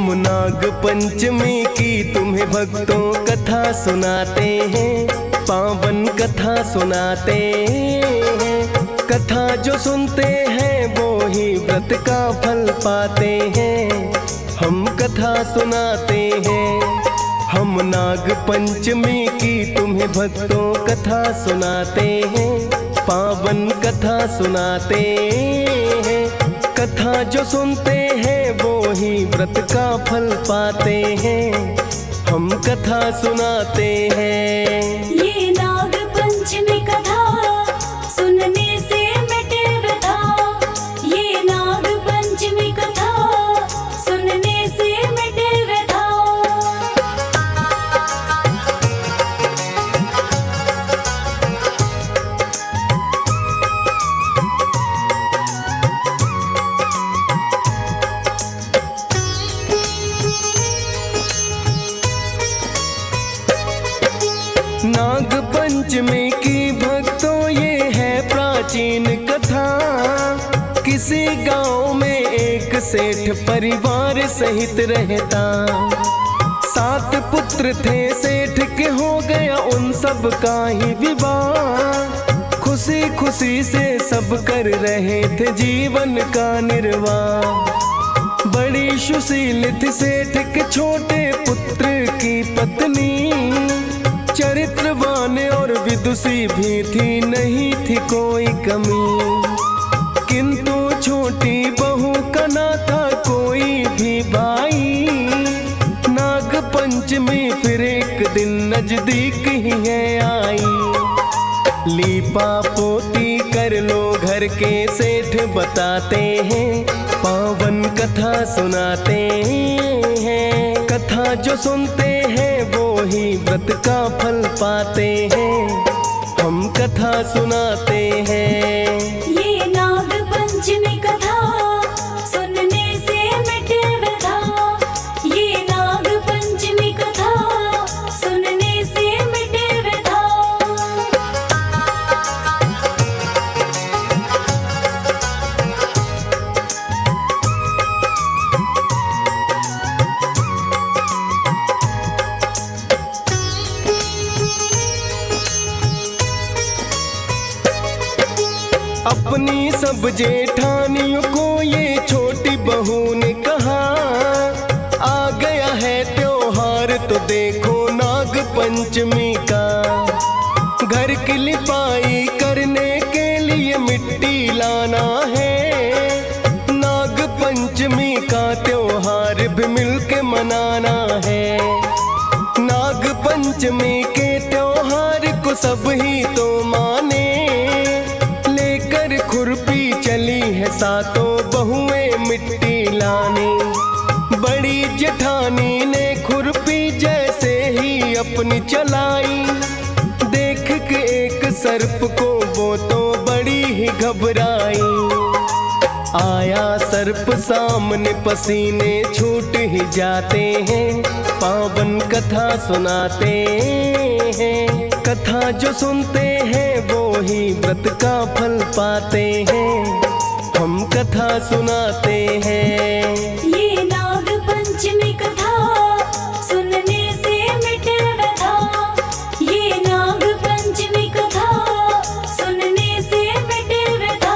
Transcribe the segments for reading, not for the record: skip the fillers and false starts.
हम नाग पंचमी की तुम्हें भक्तों कथा सुनाते हैं, पावन कथा सुनाते हैं। कथा जो सुनते हैं वो ही व्रत का फल पाते हैं। हम कथा सुनाते हैं, हम नाग पंचमी की तुम्हें भक्तों कथा सुनाते हैं, पावन कथा सुनाते हैं। कथा जो सुनते हैं वो ही व्रत का फल पाते हैं। हम कथा सुनाते हैं। ये नाग पंचमी कथा सुनने से मिटे व्यथा। ये नाग पंचमी कथा सुनने से मिटे व्यथा। नाग पंचमी की भक्तों ये है प्राचीन कथा। किसी गांव में एक सेठ परिवार सहित रहता। 7 पुत्र थे सेठ के, हो गया उन सब का ही विवाह। खुशी खुशी से सब कर रहे थे जीवन का निर्वाह। बड़ी सुशील थी सेठ के छोटे पुत्र की पत्नी। चरित्रवान और विदुषी भी थी, नहीं थी कोई कमी। किंतु छोटी बहू का ना था कोई भी भाई। नाग पंचमी फिर एक दिन नजदीक ही है आई। लीपा पोती कर लो घर के सेठ बताते हैं, पावन कथा सुनाते हैं। कथा जो सुनते हैं वो ही व्रत का फल पाते हैं। हम कथा सुनाते हैं। ये नाग पंचमी कथा सुनने से मिटे व्यथा। ये नाग पंचमी कथा सुनने से मिटे व्यथा। अपनी सब जेठानियों को ये छोटी बहू ने कहा, आ गया है त्योहार तो देखो नाग पंचमी का। घर की लिपाई करने के लिए मिट्टी लाना है। नाग पंचमी का त्योहार भी मिलके मनाना है। नाग पंचमी के त्योहार को सब ही तो माने। खुरपी चली है सातों बहुएं मिट्टी लाने। बड़ी जेठानी ने खुरपी जैसे ही अपनी चलाई। देख के एक सर्प को वो तो बड़ी ही घबराई। आया सर्प सामने, पसीने छूट ही जाते हैं। पावन कथा सुनाते हैं। कथा जो सुनते हैं वो ही व्रत का फल पाते हैं। हम कथा सुनाते हैं। ये नाग पंचमी कथा सुनने से मिटे व्यथा। ये नाग पंचमी कथा सुनने से मिटे व्यथा।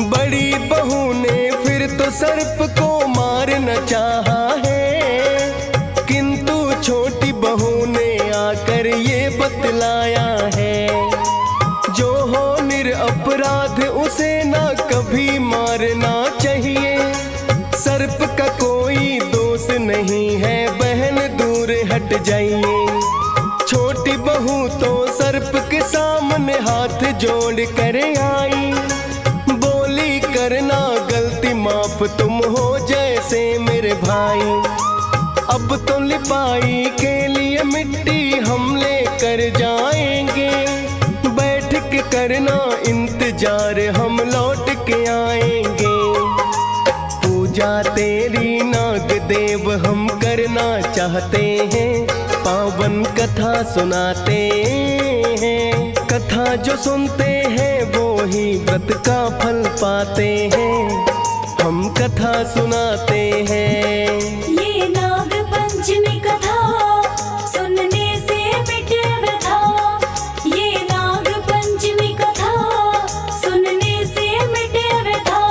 बड़ी बहू ने फिर तो सर्प को मारना चाहा है। किंतु छोटी बहू ने आकर ये बतलाया है, जो हो निरपराध उसे ना कभी मारना चाहिए। सर्प का कोई दोष नहीं है, बहन दूर हट जाइए। छोटी बहू तो सर्प के सामने हाथ जोड़ कर आई। करना गलती माफ तुम हो जैसे मेरे भाई। अब तो लिपाई के लिए मिट्टी हम लेकर जाएंगे। बैठ के करना इंतजार, हम लौट के आएंगे। पूजा तेरी नाग देव हम करना चाहते हैं, पावन कथा सुनाते हैं। कथा जो सुनते हैं वो ही व्रत का फल पाते हैं, हम कथा सुनाते हैं। ये नाग पंचमी कथा सुनने से मिटे व्यथा, ये नाग पंचमी कथा सुनने से मिटे व्यथा।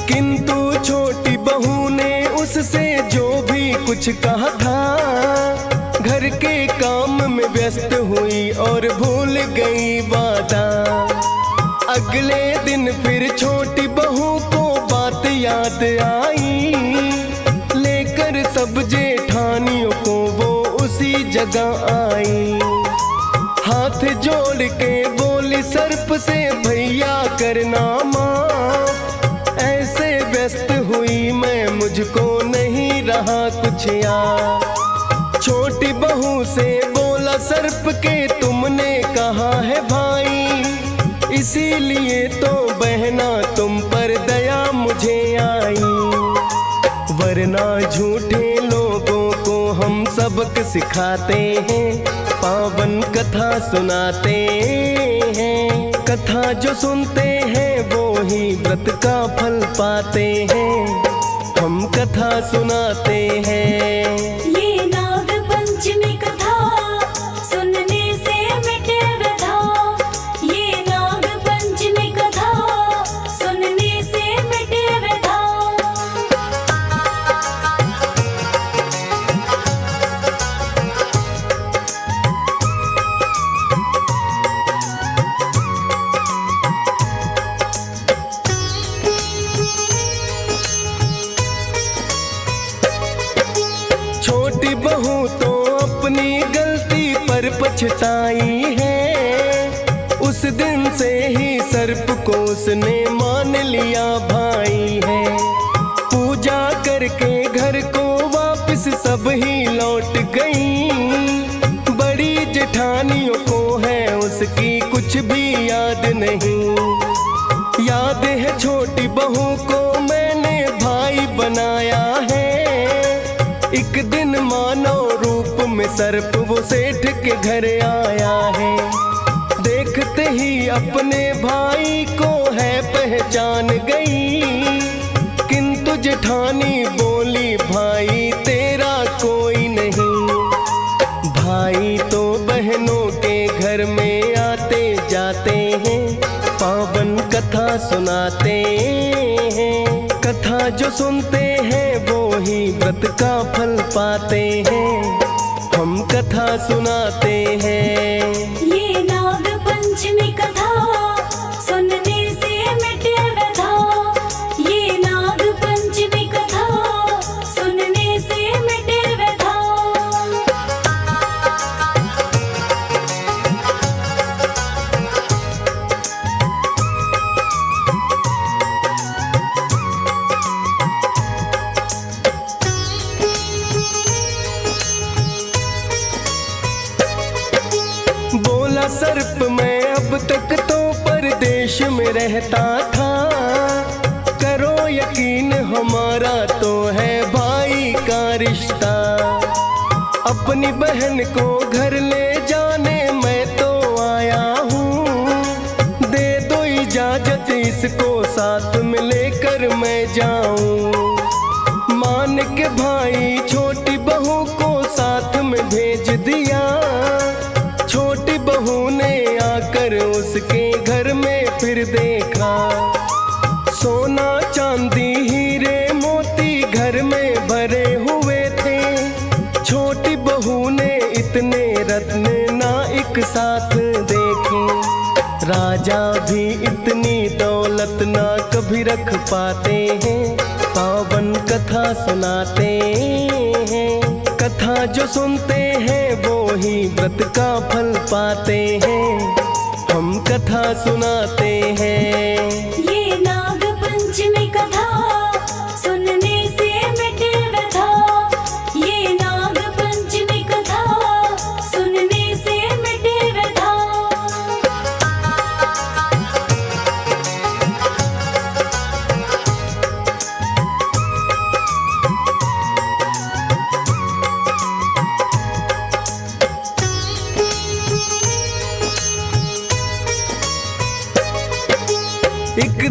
किंतु छोटी बहू ने उससे जो भी कुछ कहा था, घर के काम में व्यस्त हुई और भूल गई वादा। अगले दिन फिर छोटी बहू को बात याद आई, लेकर सब जेठानियों को वो उसी जगह आई। हाथ जोड़ के बोली सर्प से भैया करना माफ, ऐसे व्यस्त हुई मैं मुझको नहीं रहा कुछ याद। छोटी बहू से बोला सर्प के तुमने कहा है भाई, इसीलिए तो बहना तुम पर दया मुझे आई। वरना झूठे लोगों को हम सबक सिखाते हैं, पावन कथा सुनाते हैं। कथा जो सुनते हैं वो ही व्रत का फल पाते हैं, हम कथा सुनाते हैं। ये नाग पंचमी कथा सुनने से मिटे व्यथा, ये नाग पंचमी कथा सुनने से मिटे व्यथा। छोटी बहू तो अपनी गलती पर पछताई है, उस दिन से ही सर्प को उसने मान लिया भाई है। पूजा करके घर को वापस सब ही लौट गई, बड़ी जेठानियों को है उसकी कुछ भी याद नहीं। याद है छोटी बहू को मैंने भाई बनाया है, एक दिन मानव रूप में सर्प वो सेठ के घर आया है। देखते ही अपने भाई को है पहचान गई, किंतु जेठानी बोली भाई तेरा कोई नहीं। भाई तो बहनों के घर में आते जाते हैं, पावन कथा सुनाते हैं। कथा जो सुनते हैं वो ही व्रत का फल पाते हैं, हम कथा सुनाते हैं। ये नाग पंचमी कथा सुनने से मिटे व्यथा, ये नाग पंचमी कथा सुनने से मिटे व्यथा। बोला सर्प मैं अब तक तो परदेश में रहता था, करो यकीन हमारा तो है भाई का रिश्ता। अपनी बहन को घर ले जाने मैं तो आया हूँ, दे दो इजाजत इसको साथ में लेकर मैं जाऊँ। मान के भाई छोटी बहू को साथ में भेज दिया, छोटी बहू ने आकर उसके घर में फिर देखा। सोना चांदी हीरे मोती घर में भरे हुए थे, छोटी बहू ने इतने रत्न ना एक साथ देखे। राजा भी इतनी दौलत ना कभी रख पाते हैं, पावन कथा सुनाते हैं। कथा जो सुनते हैं वो ही व्रत का फल पाते हैं, हम कथा सुनाते हैं। ये ना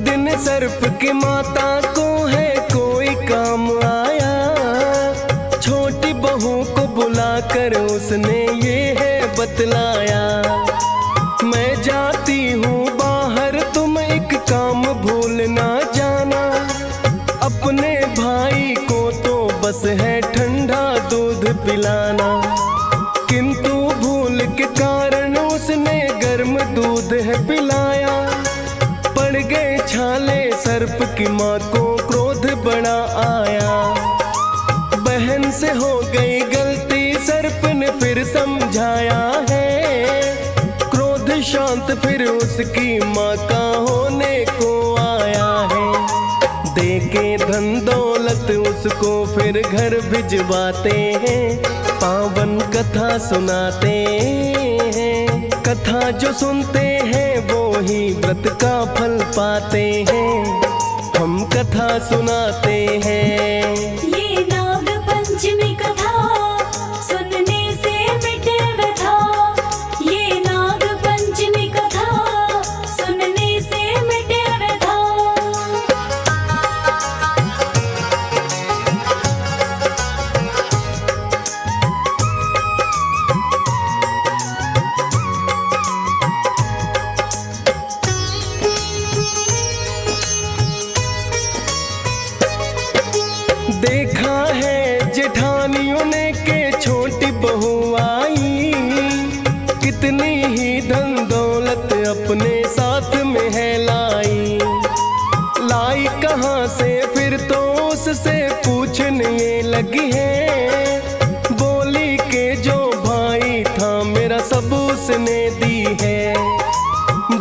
दिन सर्प की माता को है कोई काम आया, छोटी बहू को बुलाकर उसने ये है बतलाया, मैं जाती हूँ बाहर तुम एक काम भूल ना जाना, अपने भाई को तो बस है ठंडा दूध पिलाना, किंतु भूल के कारण उसने गर्म दूध है पिलाया, पड़ गए छाले सर्प की माँ को क्रोध बड़ा आया, बहन से हो गई गलती सर्प ने फिर समझाया है, क्रोध शांत फिर उसकी माँ का होने को आया है, देके धन दौलत उसको फिर घर भिजवाते हैं, पावन कथा सुनाते हैं, कथा जो सुनते हैं वो ही व्रत का फल पाते हैं, हम कथा सुनाते हैं। ये नाग पंचमी कथा सुनने से मिटे व्यथा, ये नाग पंचमी कथा सुनने से मिटे व्यथा। देखा है जेठानियों ने के छोटी बहू आई, कितनी ही धन दौलत अपने साथ में है लाई, लाई कहाँ से फिर तो उससे पूछने लगी है, बोली के जो भाई था मेरा सब उसने दी है,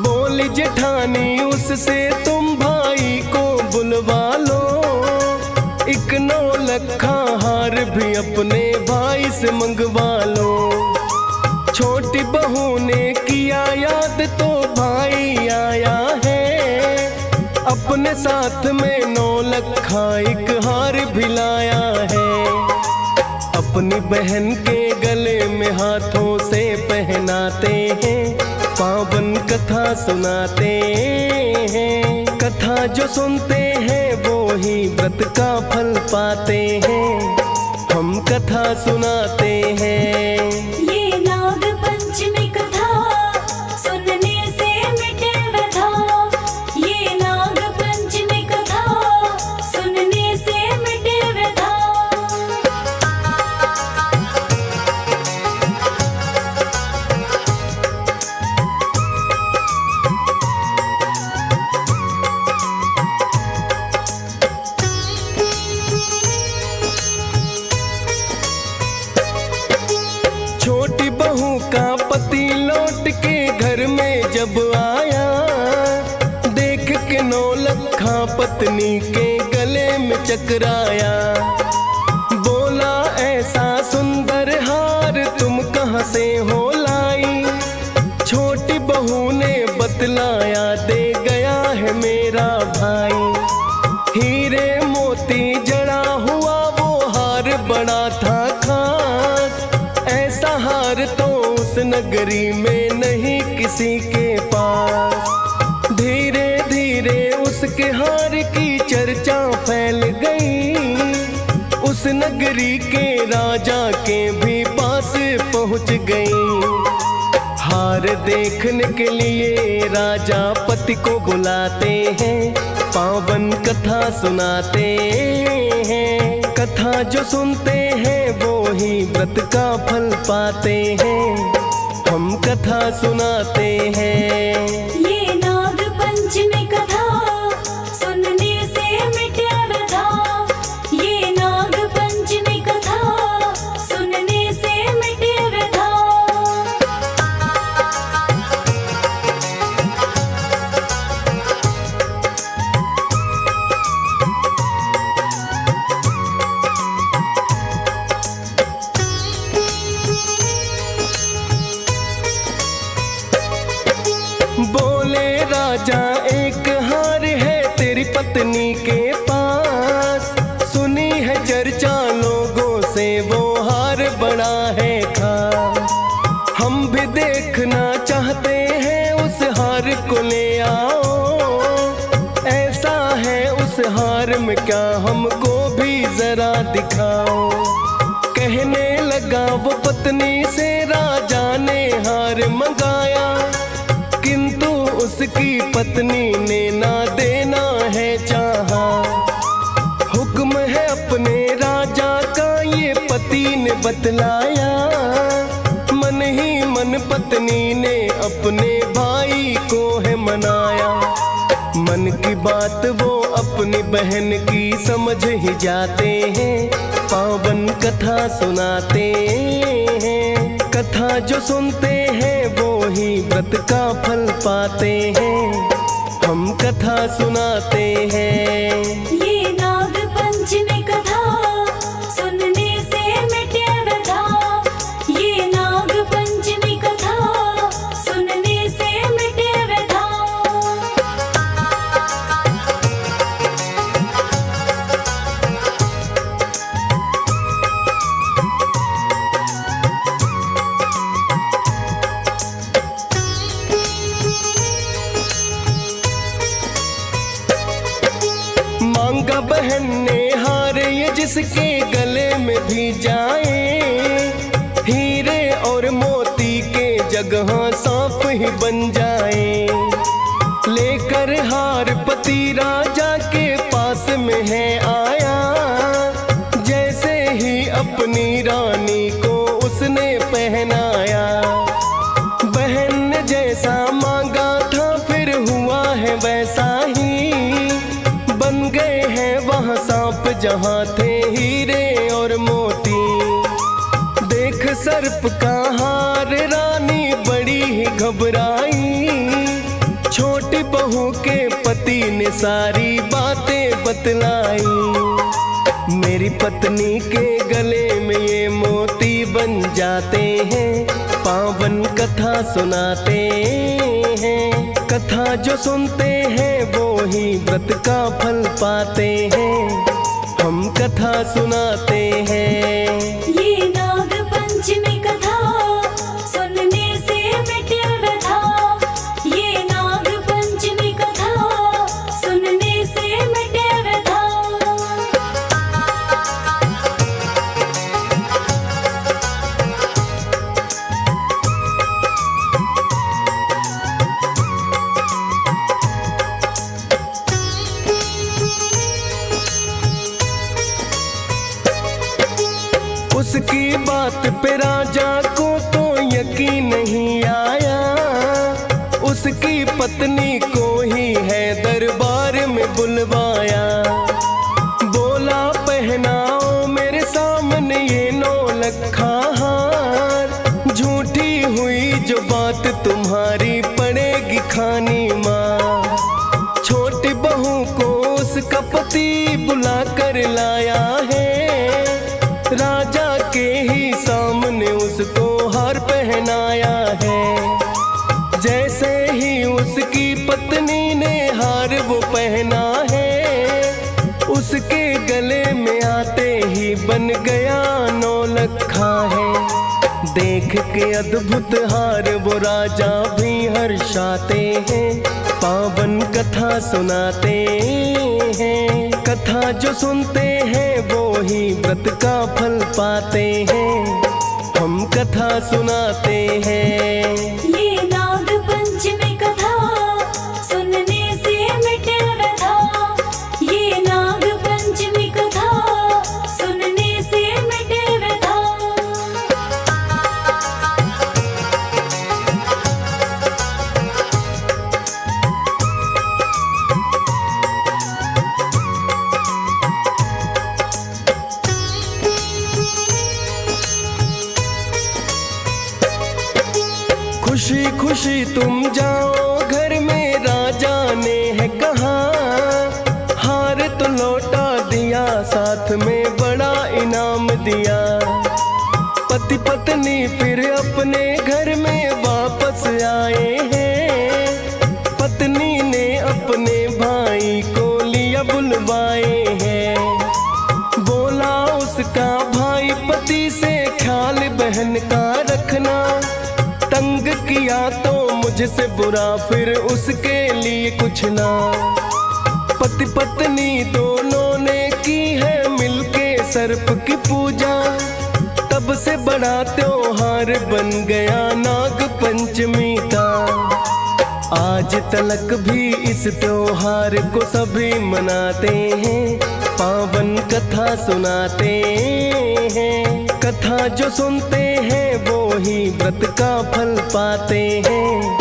बोली जेठानी उससे तुम भाई को बुलवा लो, एक 9 लखा हार भी अपने भाई से मंगवा लो, छोटी बहू ने किया याद तो भाई आया है, अपने साथ में 9 लखा एक हार भी लाया है, अपनी बहन के गले में हाथों से पहनाते हैं, पावन कथा सुनाते हैं, कथा जो सुनते हैं वो ही व्रत का फल पाते हैं, हम कथा सुनाते हैं। ये नाग पंचमी कथा सुनने से मिटे व्यथा, ये नाग पंचमी कथा सुनने से मिटे व्यथा। छोटी बहू का पति लौट के घर में जब आया, देख के 9 लखा पत्नी के गले में चकराया, बोला ऐसा सुंदर हार तुम कहाँ से हो लाई, छोटी बहू ने बतलाया दे गया है मेरा भाई, हीरे मोती जड़ा हुआ वो हार बड़ा था खास, ऐसा हार तो उस नगरी में नहीं किसी के पास, धीरे धीरे उसके हार की चर्चा फैल गई, उस नगरी के राजा के भी पास पहुंच गई, हार देखने के लिए राजा पति को बुलाते हैं, पावन कथा सुनाते हैं, कथा जो सुनते हैं वो ही व्रत का फल पाते हैं, हम कथा सुनाते हैं। ये नाग पंचमी कथा सुनने से मिटे व्यथा, ये नाग पंचमी कथा सुनने से मिटे व्यथा। बोले राजा एक हार है तेरी पत्नी के पास, सुनी है चर्चा लोगों से वो हार बड़ा है खास, हम भी देखना चाहते हैं उस हार को ले आओ, हार में क्या हमको भी जरा दिखाओ। कहने लगा वो पत्नी से राजा ने हार मंगाया, किंतु उसकी पत्नी ने ना देना है चाहा। हुक्म है अपने राजा का ये पति ने बतलाया, मन ही मन पत्नी ने अपने भाई को है मनाया। मन की बात वो अपनी बहन की समझ ही जाते हैं, पावन कथा सुनाते हैं। कथा जो सुनते हैं वो ही व्रत का फल पाते हैं, हम कथा सुनाते हैं। ये नाग पंचमी कथा सुनने से मिटे व्यथा। ये नाग पंचमी कथा सुनने से मिटे व्यथा। मांगा बहन ने हार ये जिसके गले में भी जाए, हीरे और मोती के जगह सांप ही बन जाए। लेकर हार पति राजा के पास में है आया, जैसे ही अपनी रानी को उसने पहनाया। बहन ने जैसा मांगा था फिर हुआ है वैसा ही, बन गए हैं वहाँ सांप जहाँ थे हीरे और मोती। देख सर्प का हार रानी बड़ी ही घबराई, छोटी बहू के पति ने सारी बातें बतलाई। मेरी पत्नी के गले में ये मोती बन जाते हैं, पावन कथा सुनाते हैं। कथा जो सुनते हैं वो ही व्रत का फल पाते हैं, हम कथा सुनाते हैं। ये नाग पंचमी कथा सुनने से मिटे व्यथा। ये नाग पंचमी कथा सुनने से मिटे व्यथा। उसकी बात पे राजा को तो यकीन नहीं आया, उसकी पत्नी को ही है दरबार में बुलवाया। बोला पहनाओ मेरे सामने ये 9 लखा हार, झूठी हुई जो बात तुम्हारी पड़ेगी खानी माँ। छोटी बहू को उसका पति बुला कर लाया है, राजा के ही सामने उसको हार पहनाया है। जैसे ही उसकी पत्नी ने हार वो पहना है, उसके गले में आते ही बन गया 9 लखा है। देख के अद्भुत हार वो राजा भी हर्षाते हैं, पावन कथा सुनाते हैं। कथा जो सुनते हैं वो ही व्रत का फल पाते हैं, हम कथा सुनाते हैं। ये नाग पंचमी कथा सुनने से मिटे व्यथा। ये नाग पंचमी कथा सुनने से मिटे व्यथा। खुशी खुशी तुम जाओ घर में, राजा ने है कहा। हार तो लौटा दिया, साथ में बड़ा इनाम दिया। पति पत्नी फिर अपने घर में वापस आए हैं। पत्नी ने अपने भाई को लिया बुलवाए हैं। बोला उसका भाई पति से ख्याल बहन का रखना, तंग किया तो मुझसे बुरा फिर उसके लिए कुछ ना। पति पत्नी दोनों ने की है मिलके सर्प की पूजा, तब से बड़ा त्योहार बन गया नाग पंचमी का। आज तलक भी इस त्योहार को सभी मनाते हैं, पावन कथा सुनाते हैं। कथा जो सुनते हैं वो ही व्रत का फल पाते हैं,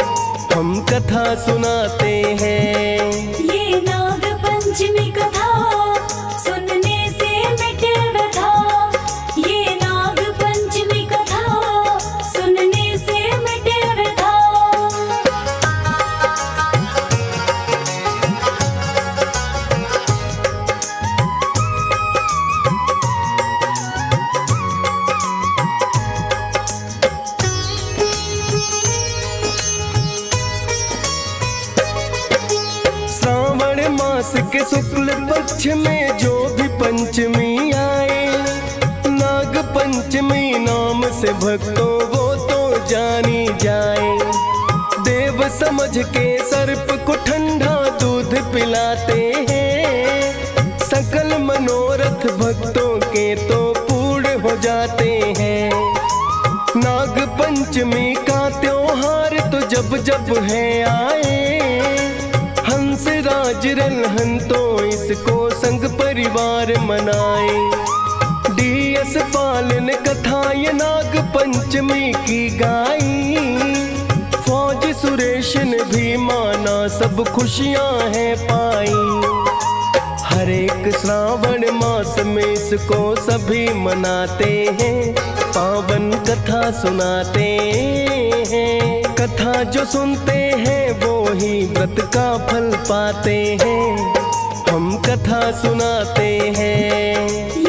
हम कथा सुनाते हैं। ये नाग पंचमी कथा सुनने से मिटे व्यथा, ये नाग पंचमी कथा सुनने से मिटे व्यथा। श्रावण मास के शुक्ल पक्ष में जो भी पंचमी आए, नाग पंचमी नाम से भक्तों वो तो जानी जाए। देव समझ के सर्प को ठंडा दूध पिलाते हैं, सकल मनोरथ भक्तों के तो पूर्ण हो जाते हैं। नाग पंचमी का त्योहार तो जब जब है आए, हंस राज रलहन तो इसको संग परिवार मनाए। डीएस पाल ने कथा ये नाग पंचमी की गाई, फौज सुरेश ने भी माना सब खुशियां हैं पाई। हर एक श्रावण मास में इसको सभी मनाते हैं, पावन कथा सुनाते हैं। कथा जो सुनते हैं वो ही व्रत का फल पाते हैं, हम कथा सुनाते हैं।